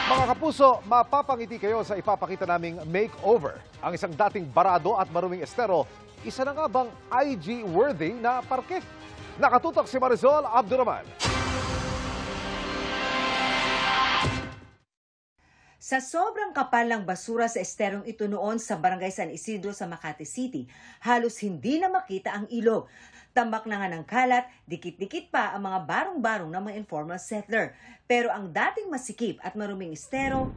Mga kapuso, mapapangiti kayo sa ipapakita naming makeover. Ang isang dating barado at maruming estero, isa na nga bang IG-worthy na parke? Nakatutok si Marisol Abduraman. Sa sobrang kapal ng basura sa esterong ito noon sa Barangay San Isidro sa Makati City, halos hindi na makita ang ilog. Tambak na nga ng kalat, dikit-dikit pa ang mga barong-barong ng mga informal settler. Pero ang dating masikip at maruming estero,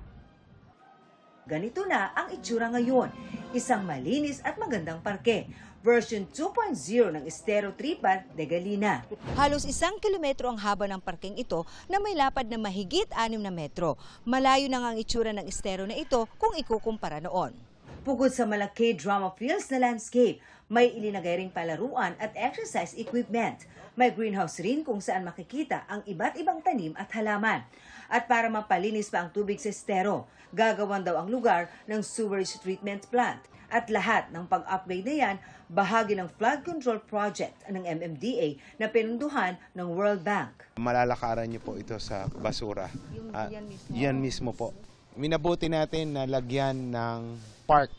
ganito na ang itsura ngayon. Isang malinis at magandang parke. Version 2.0 ng Estero Tripa de Galina. Halos 1 kilometro ang haba ng parkeng ito na may lapad na mahigit 6 na metro. Malayo na nga ang itsura ng estero na ito kung ikukumpara noon. Bukod sa malaki drama fields na landscape, may ilinagay ring palaruan at exercise equipment. May greenhouse rin kung saan makikita ang iba't ibang tanim at halaman. At para mapalinis pa ang tubig sa estero, gagawan daw ang lugar ng sewage treatment plant. At lahat ng pag-upgrade na yan, bahagi ng flood control project ng MMDA na pinunduhan ng World Bank. Malalakaran niyo po ito sa basura. Yan mismo po. Minabuti natin na lagyan ng park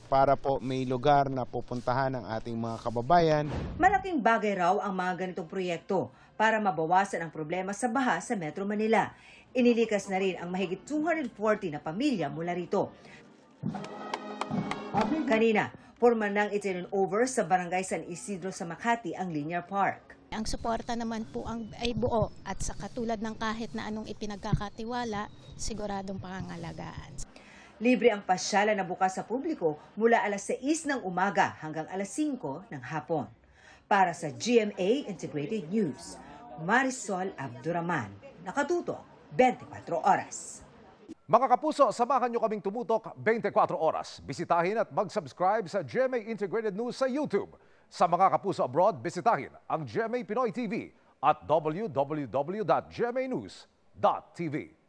para po may lugar na pupuntahan ng ating mga kababayan. Malaking bagay raw ang mga ganitong proyekto para mabawasan ang problema sa baha sa Metro Manila. Inilikas na rin ang mahigit 240 na pamilya mula rito. Kanina, porma nang iturn over sa Barangay San Isidro sa Makati ang Linear Park. Ang suporta naman po ay buo at sa katulad ng kahit na anong ipinagkakatiwala, siguradong pangangalagaan. Libre ang pasyala na bukas sa publiko mula alas 6 ng umaga hanggang alas 5 ng hapon. Para sa GMA Integrated News, Marisol Abduraman, nakatutok 24 oras. Mga kapuso, samahan nyo kaming tumutok 24 oras. Bisitahin at mag-subscribe sa GMA Integrated News sa YouTube. Sa mga kapuso abroad, bisitahin ang GMA Pinoy TV at www.gmanews.tv.